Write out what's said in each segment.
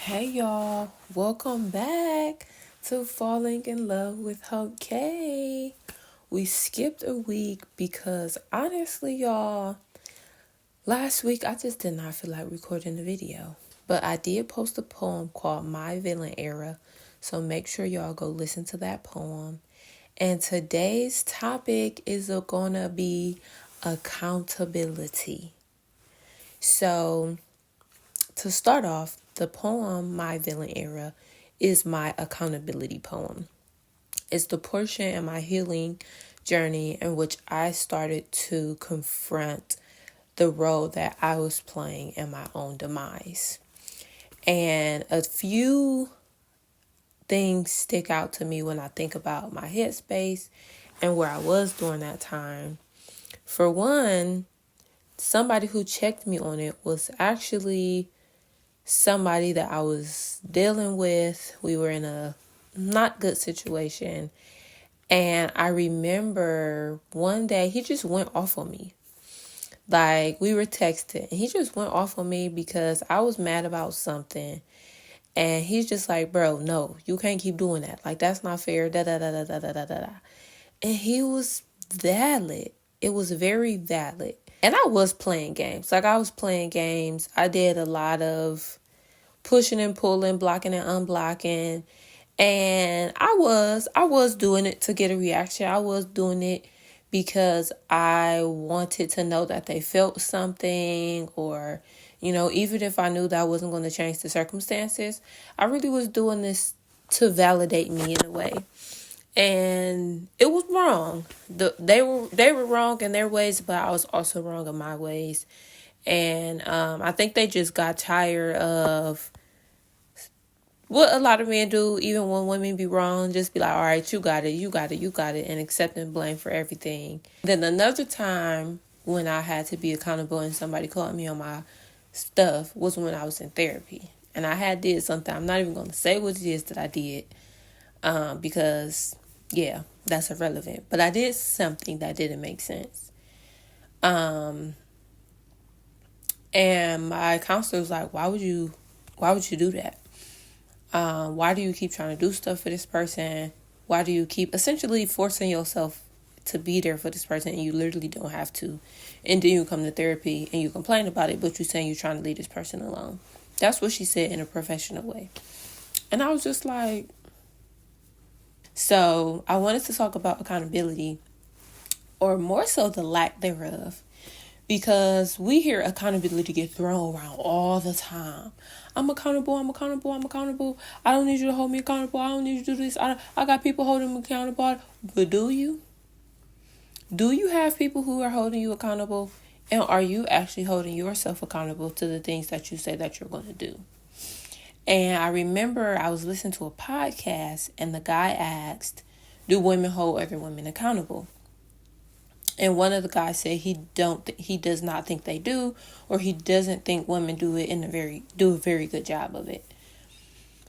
Hey y'all, welcome back to Falling in Love with Hope K. We skipped a week because honestly, y'all, last week I just did not feel like recording the video. But I did post a poem called My Villian Era, so make sure y'all go listen to that poem. And today's topic is gonna be accountability. So to start off, the poem My Villian Era is my accountability poem. It's the portion in my healing journey in which I started to confront the role that I was playing in my own demise. And a few things stick out to me when I think about my headspace and where I was during that time. For one, somebody who checked me on it was actually somebody that I was dealing with. We were in a not good situation. And I remember one day he just went off on me. Like, we were texting and he just went off on me because I was mad about something. And he's just like, bro, no, you can't keep doing that. Like, that's not fair. Da da da da da da da da. And he was valid. It was very valid. And I was playing games. Like, I was playing games. I did a lot of pushing and pulling, blocking and unblocking. And I was doing it to get a reaction. I was doing it because I wanted to know that they felt something, or, even if I knew that I wasn't going to change the circumstances, I really was doing this to validate me in a way. And it was wrong. They were wrong in their ways, but I was also wrong in my ways. And I think they just got tired of what a lot of men do, even when women be wrong, just be like, all right, you got it, and accepting blame for everything. Then another time when I had to be accountable and somebody called me on my stuff was when I was in therapy. And I had did something. I'm not even going to say what it is that I did because, yeah, that's irrelevant. But I did something that didn't make sense. And my counselor was like, why would you do that? Why do you keep trying to do stuff for this person? Why do you keep essentially forcing yourself to be there for this person and you literally don't have to? And then you come to therapy and you complain about it, but you're saying you're trying to leave this person alone. That's what she said in a professional way. And I was just like, so I wanted to talk about accountability, or more so the lack thereof. Because we hear accountability get thrown around all the time. I'm accountable. I don't need you to hold me accountable. I don't need you to do this. I got people holding me accountable. But do you? Do you have people who are holding you accountable? And are you actually holding yourself accountable to the things that you say that you're going to do? And I remember I was listening to a podcast and the guy asked, do women hold other women accountable? And one of the guys said he does not think they do, or he doesn't think women do a very good job of it.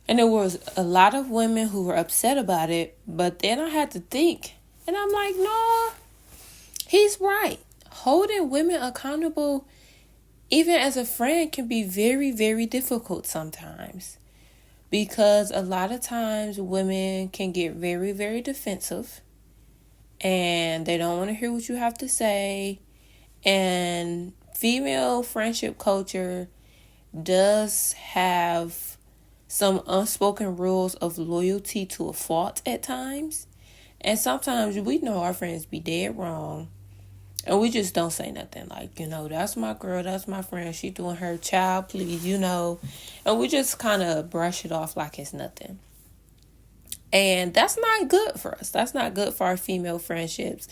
And there was a lot of women who were upset about it, but then I had to think, and I'm like, no, he's right. Holding women accountable, even as a friend, can be very, very difficult sometimes. Because a lot of times women can get very, very defensive. And they don't want to hear what you have to say. And female friendship culture does have some unspoken rules of loyalty to a fault at times. And sometimes we know our friends be dead wrong. And we just don't say nothing. Like, that's my girl, that's my friend. She doing her child, please, And we just kind of brush it off like it's nothing. And that's not good for us. That's not good for our female friendships.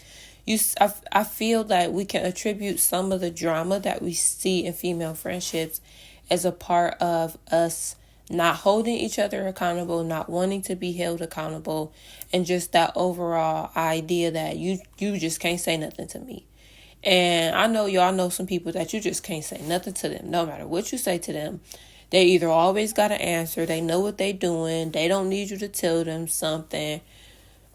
I feel that we can attribute some of the drama that we see in female friendships as a part of us not holding each other accountable, not wanting to be held accountable, and just that overall idea that you just can't say nothing to me. And I know y'all know some people that you just can't say nothing to them. No matter what you say to them, they either always got an answer, they know what they doing, they don't need you to tell them something.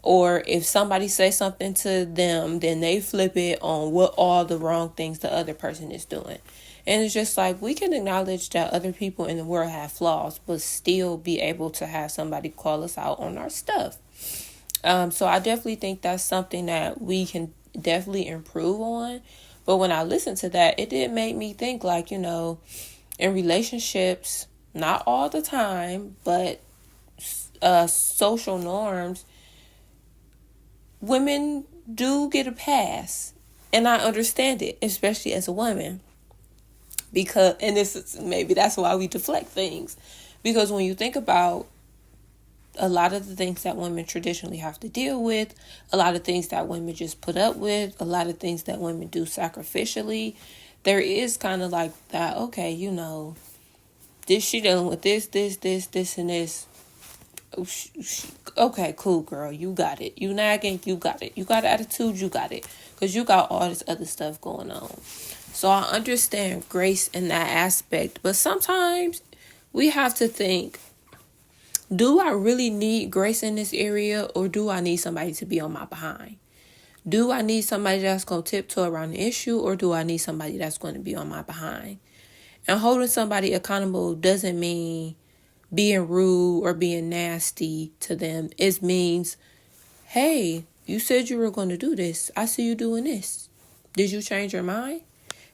Or if somebody says something to them, then they flip it on what all the wrong things the other person is doing. And it's just like, we can acknowledge that other people in the world have flaws, but still be able to have somebody call us out on our stuff. So I definitely think that's something that we can definitely improve on. But when I listened to that, it did make me think, like, in relationships, not all the time, but social norms, women do get a pass. And I understand it, especially as a woman. Because, and this is, maybe that's why we deflect things. Because when you think about a lot of the things that women traditionally have to deal with, a lot of things that women just put up with, a lot of things that women do sacrificially, there is kind of like that, okay, this, she dealing with this, and this. Okay, cool, girl, you got it. You nagging, you got it. You got attitude, you got it. Because you got all this other stuff going on. So I understand grace in that aspect. But sometimes we have to think, do I really need grace in this area, or do I need somebody to be on my behind? Do I need somebody that's going to tiptoe around the issue, or do I need somebody that's going to be on my behind? And holding somebody accountable doesn't mean being rude or being nasty to them. It means, hey, you said you were going to do this. I see you doing this. Did you change your mind?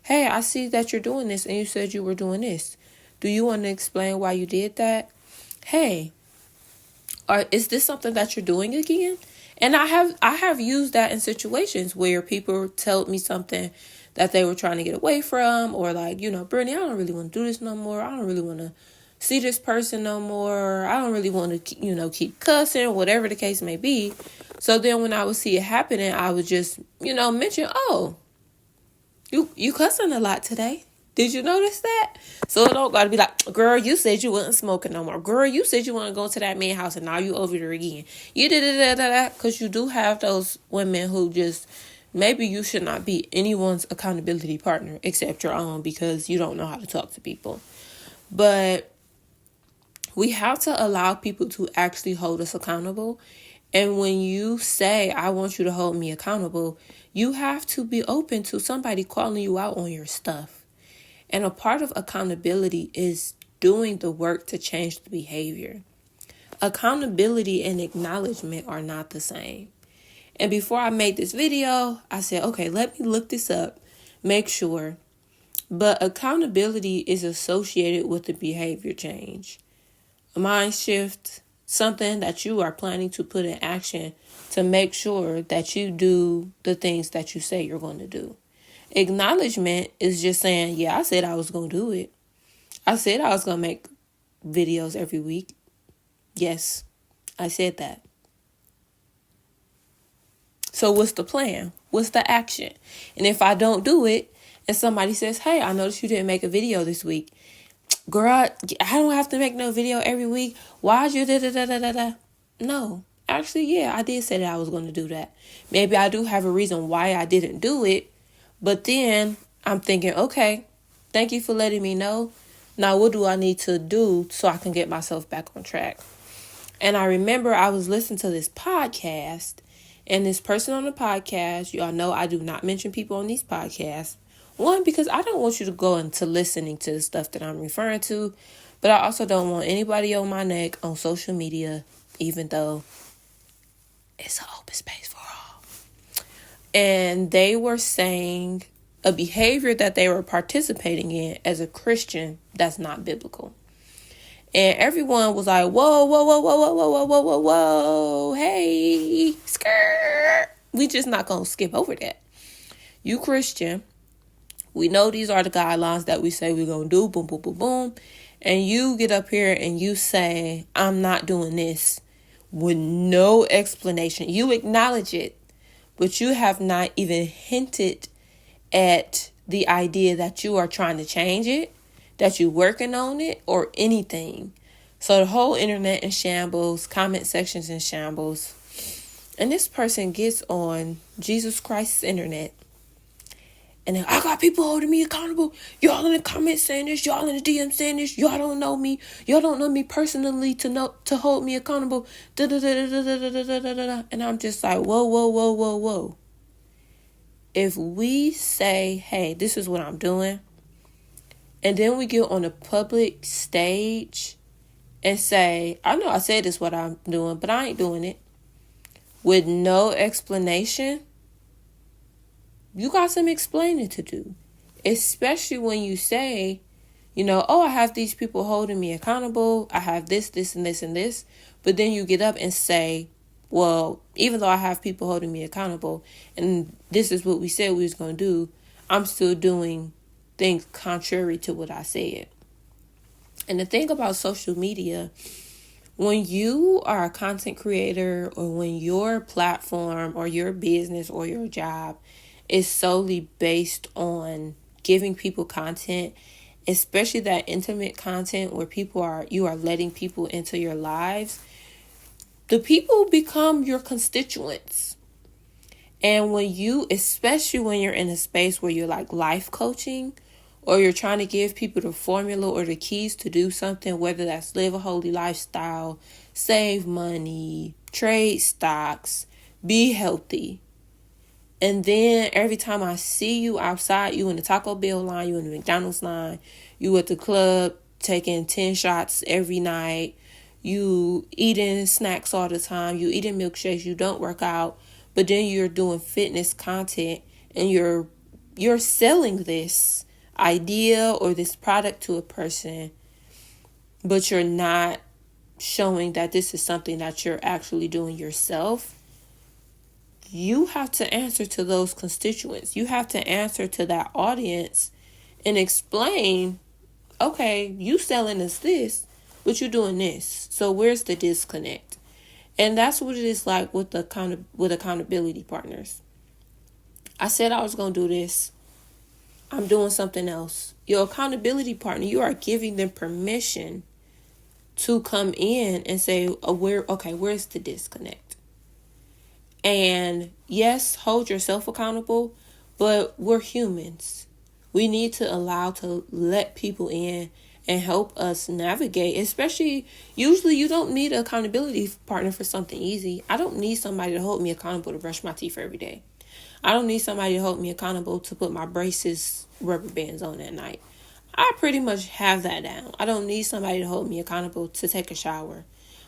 Hey, I see that you're doing this and you said you were doing this. Do you want to explain why you did that? Hey, is this something that you're doing again? And I have used that in situations where people told me something that they were trying to get away from, or like, Brittany, I don't really want to do this no more. I don't really want to see this person no more. I don't really want to, keep cussing, whatever the case may be. So then when I would see it happening, I would just, mention, oh, you cussing a lot today. Did you notice that? So it don't gotta be like, girl, you said you wasn't smoking no more. Girl, you said you want to go to that man's house and now you over there again. You did that. Because you do have those women who just, maybe you should not be anyone's accountability partner except your own, because you don't know how to talk to people. But we have to allow people to actually hold us accountable. And when you say, I want you to hold me accountable, you have to be open to somebody calling you out on your stuff. And a part of accountability is doing the work to change the behavior. Accountability and acknowledgement are not the same. And before I made this video, I said, okay, let me look this up, make sure. But accountability is associated with the behavior change. A mind shift, something that you are planning to put in action to make sure that you do the things that you say you're going to do. Acknowledgement is just saying, yeah, I said I was going to do it. I said I was going to make videos every week. Yes, I said that. So what's the plan? What's the action? And if I don't do it and somebody says, hey, I noticed you didn't make a video this week. Girl, I don't have to make no video every week. Why'd you da-da-da-da-da-da? No, actually, yeah, I did say that I was going to do that. Maybe I do have a reason why I didn't do it. But then I'm thinking, okay, thank you for letting me know. Now, what do I need to do so I can get myself back on track? And I remember I was listening to this podcast, and this person on the podcast, y'all know I do not mention people on these podcasts. One, because I don't want you to go into listening to the stuff that I'm referring to, but I also don't want anybody on my neck on social media, even though it's an open space for all. And they were saying a behavior that they were participating in as a Christian that's not biblical. And everyone was like, whoa, whoa, whoa, whoa, whoa, whoa, whoa, whoa, whoa, whoa, hey, skirt. We just not going to skip over that. You Christian, we know these are the guidelines that we say we're going to do, boom, boom, boom, boom. And you get up here and you say, I'm not doing this with no explanation. You acknowledge it, but you have not even hinted at the idea that you are trying to change it, that you're working on it, or anything. So the whole internet in shambles, comment sections in shambles. And this person gets on Jesus Christ's internet. And then I got people holding me accountable. Y'all in the comments saying this. Y'all in the DM saying this. Y'all don't know me. Y'all don't know me personally to hold me accountable. And I'm just like, whoa, whoa, whoa, whoa, whoa. If we say, hey, this is what I'm doing, And then we get on a public stage and say, I know I said this what I'm doing, but I ain't doing it. With no explanation, you got some explaining to do. Especially when you say, oh, I have these people holding me accountable. I have this, this, and this, and this. But then you get up and say, well, even though I have people holding me accountable, and this is what we said we was going to do, I'm still doing things contrary to what I said. And the thing about social media, when you are a content creator or when your platform or your business or your job is solely based on giving people content, especially that intimate content where you are letting people into your lives, the people become your constituents. And especially when you're in a space where you're like life coaching, or you're trying to give people the formula or the keys to do something, whether that's live a holy lifestyle, save money, trade stocks, be healthy. And then every time I see you outside, you in the Taco Bell line, you in the McDonald's line, you at the club taking 10 shots every night, you eating snacks all the time, you eating milkshakes, you don't work out, but then you're doing fitness content and you're selling this idea or this product to a person, but you're not showing that this is something that you're actually doing yourself. You have to answer to those constituents. You have to answer to that audience and explain, okay, you selling us this, but you're doing this. So where's the disconnect? And that's what it is like with accountability partners. I said I was going to do this. I'm doing something else. Your accountability partner, you are giving them permission to come in and say, where's the disconnect? And yes, hold yourself accountable, but we're humans. We need to let people in and help us navigate, usually you don't need an accountability partner for something easy. I don't need somebody to hold me accountable to brush my teeth every day. I don't need somebody to hold me accountable to put my braces, rubber bands on at night. I pretty much have that down. I don't need somebody to hold me accountable to take a shower.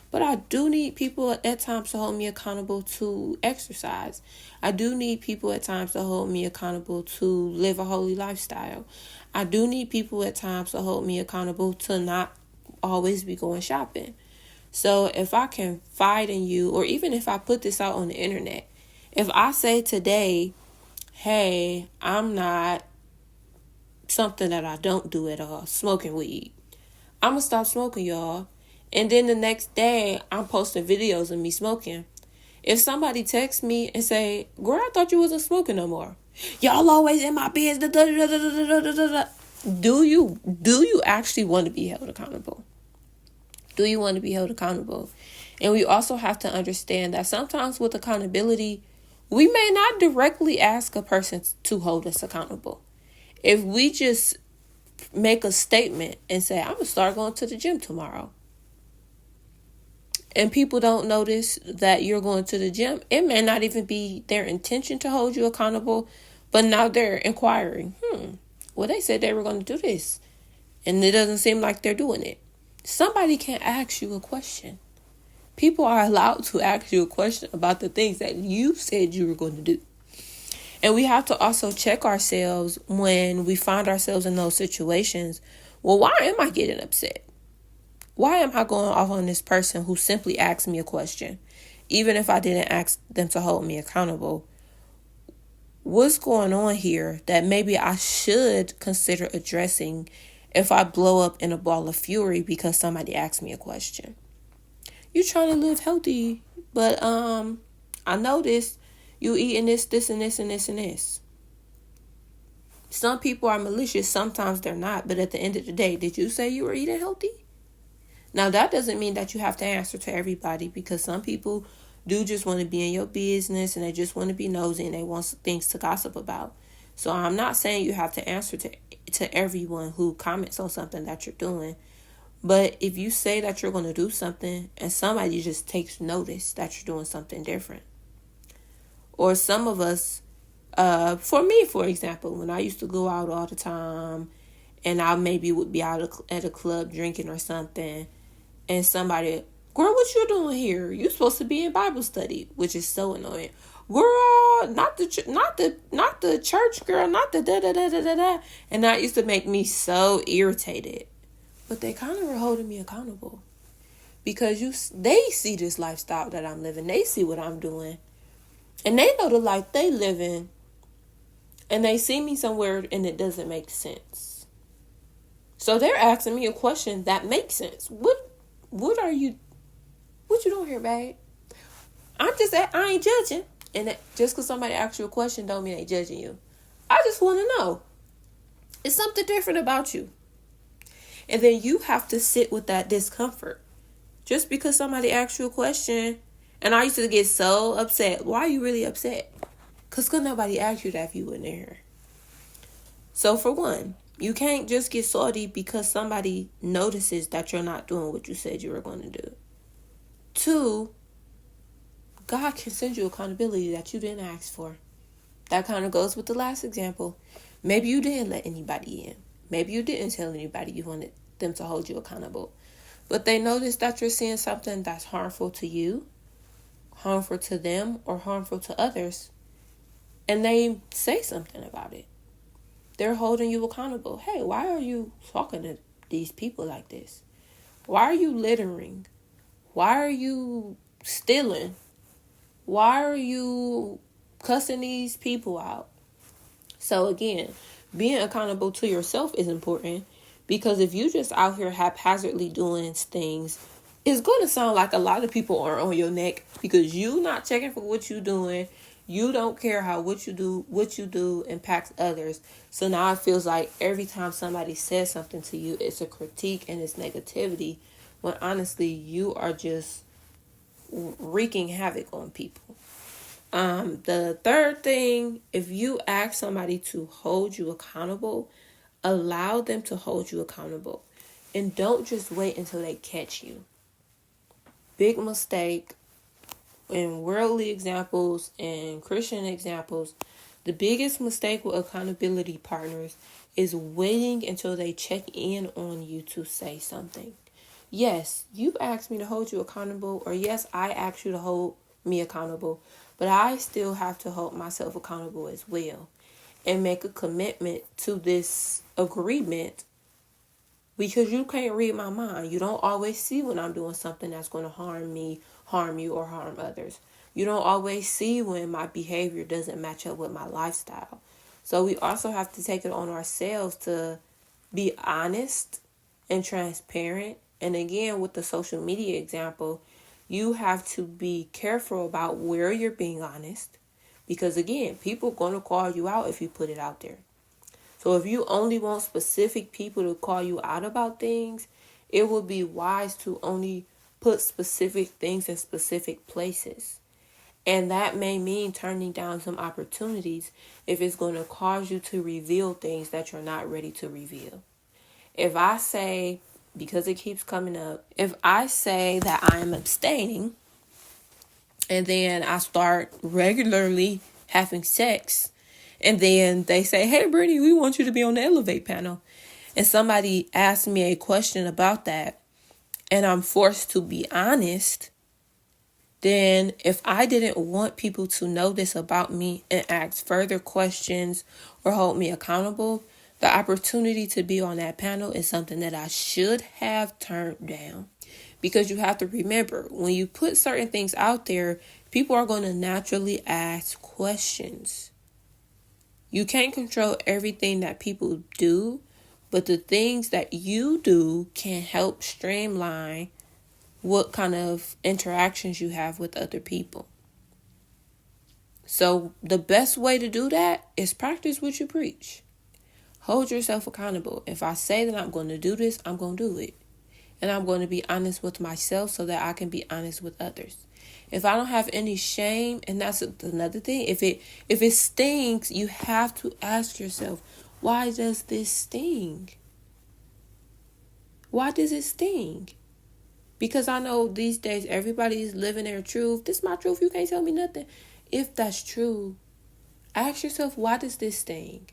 But I do need people at times to hold me accountable to exercise. I do need people at times to hold me accountable to live a holy lifestyle. I do need people at times to hold me accountable to not always be going shopping. So if I confide in you, or even if I put this out on the internet, if I say today, hey, I'm not something that I don't do at all, smoking weed, I'm going to stop smoking, y'all. And then the next day, I'm posting videos of me smoking. If somebody texts me and say, girl, I thought you wasn't smoking no more. Y'all always in my business. Do you actually want to be held accountable? Do you want to be held accountable? And we also have to understand that sometimes with accountability, we may not directly ask a person to hold us accountable. If we just make a statement and say, I'm going to start going to the gym tomorrow, and people don't notice that you're going to the gym, it may not even be their intention to hold you accountable, but now they're inquiring, well, they said they were going to do this, and it doesn't seem like they're doing it. Somebody can ask you a question. People are allowed to ask you a question about the things that you said you were going to do. And we have to also check ourselves when we find ourselves in those situations. Well, why am I getting upset? Why am I going off on this person who simply asked me a question? Even if I didn't ask them to hold me accountable, what's going on here that maybe I should consider addressing if I blow up in a ball of fury because somebody asked me a question? You trying to live healthy, but I noticed you eating this, and this, and this, and this. Some people are malicious, sometimes they're not, but at the end of the day, did you say you were eating healthy? Now, that doesn't mean that you have to answer to everybody, because some people do just want to be in your business and they just want to be nosy and they want things to gossip about. So I'm not saying you have to answer to everyone who comments on something that you're doing. But if you say that you're going to do something and somebody just takes notice that you're doing something different. Or some of us, for me, for example, when I used to go out all the time and I maybe would be out at a club drinking or something, and somebody, girl, what you doing here? You supposed to be in Bible study, which is so annoying. Girl, not the church girl, not the da da da da da da. And that used to make me so irritated. But they kind of were holding me accountable because they see this lifestyle that I'm living. They see what I'm doing, and they know the life they living. And they see me somewhere and it doesn't make sense. So they're asking me a question that makes sense. What you doing here, babe? I ain't judging. And just because somebody asks you a question don't mean they judging you. I just want to know. It's something different about you. And then you have to sit with that discomfort. Just because somebody asks you a question, and I used to get so upset. Why are you really upset? Because could nobody ask you that if you weren't there. So for one, you can't just get salty because somebody notices that you're not doing what you said you were going to do. 2, God can send you accountability that you didn't ask for. That kind of goes with the last example. Maybe you didn't let anybody in. Maybe you didn't tell anybody you wanted them to hold you accountable. But they notice that you're seeing something that's harmful to you, harmful to them, or harmful to others. And they say something about it. They're holding you accountable. Hey, why are you talking to these people like this? Why are you littering? Why are you stealing? Why are you cussing these people out? So again, being accountable to yourself is important, because if you just out here haphazardly doing things, it's going to sound like a lot of people are on your neck because you not checking for what you're doing. You don't care how what you do impacts others. So now it feels like every time somebody says something to you, it's a critique and it's negativity, when honestly you are just wreaking havoc on people. The third thing, if you ask somebody to hold you accountable, allow them to hold you accountable. And don't just wait until they catch you. Big mistake. In worldly examples and Christian examples, the biggest mistake with accountability partners is waiting until they check in on you to say something. Yes, you asked me to hold you accountable, or yes, I asked you to hold me accountable, but I still have to hold myself accountable as well and make a commitment to this agreement, because you can't read my mind. You don't always see when I'm doing something that's going to harm me, harm you, or harm others. You don't always see when my behavior doesn't match up with my lifestyle. So we also have to take it on ourselves to be honest and transparent. And again, with the social media example, you have to be careful about where you're being honest, because again, people are going to call you out if you put it out there. So if you only want specific people to call you out about things, it would be wise to only put specific things in specific places. And that may mean turning down some opportunities if it's going to cause you to reveal things that you're not ready to reveal. If I say, because it keeps coming up, if I say that I am abstaining and then I start regularly having sex, and then they say, hey, Brittany, we want you to be on the Elevate panel. And somebody asks me a question about that, and I'm forced to be honest, then if I didn't want people to know this about me and ask further questions or hold me accountable, the opportunity to be on that panel is something that I should have turned down. Because you have to remember, when you put certain things out there, people are going to naturally ask questions. You can't control everything that people do, but the things that you do can help streamline what kind of interactions you have with other people. So the best way to do that is practice what you preach. Hold yourself accountable. If I say that I'm going to do this, I'm going to do it. And I'm going to be honest with myself so that I can be honest with others. If I don't have any shame, and that's another thing, if it stings, you have to ask yourself, why does this sting? Why does it sting? Because I know these days everybody is living their truth. This is my truth. You can't tell me nothing. If that's true, ask yourself, why does this sting?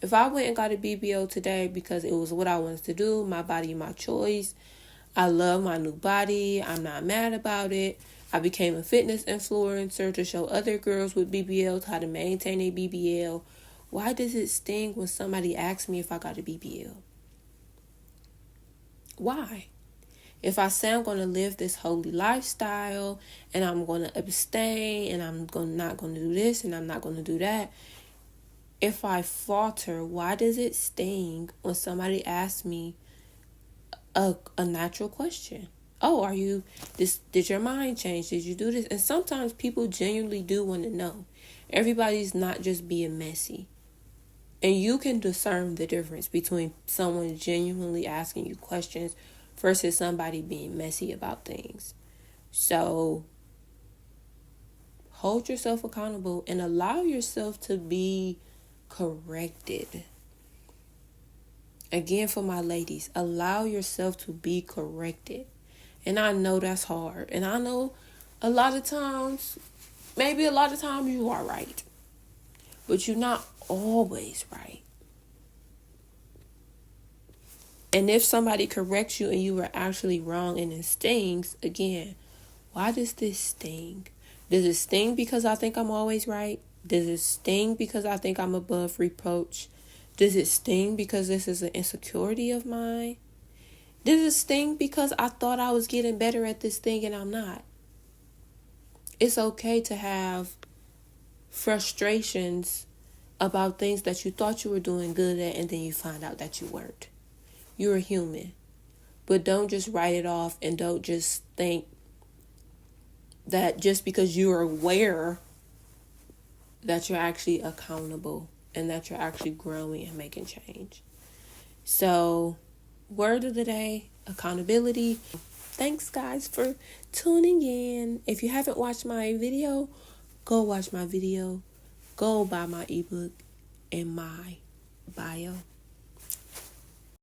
If I went and got a BBL today because it was what I wanted to do, my body, my choice, I love my new body, I'm not mad about it. I became a fitness influencer to show other girls with BBLs how to maintain a BBL. Why does it sting when somebody asks me if I got a BBL? Why? If I say I'm going to live this holy lifestyle and I'm going to abstain and not going to do this and I'm not going to do that, if I falter, why does it sting when somebody asks me a natural question? Oh, did your mind change? Did you do this? And sometimes people genuinely do want to know. Everybody's not just being messy. And you can discern the difference between someone genuinely asking you questions versus somebody being messy about things. So hold yourself accountable and allow yourself to be corrected. Again, for my ladies, allow yourself to be corrected. And I know that's hard. And I know a lot of times you are right. But you're not always right. And if somebody corrects you and you were actually wrong and it stings, again, why does this sting? Does it sting because I think I'm always right? Does it sting because I think I'm above reproach? Does it sting because this is an insecurity of mine? Does it sting because I thought I was getting better at this thing and I'm not? It's okay to have frustrations about things that you thought you were doing good at and then you find out that you weren't. You're a human. But don't just write it off and don't just think that just because you're aware that you're actually accountable and that you're actually growing and making change. So, word of the day, accountability. Thanks, guys, for tuning in. If you haven't watched my video, go watch my video. Go buy my ebook in my bio.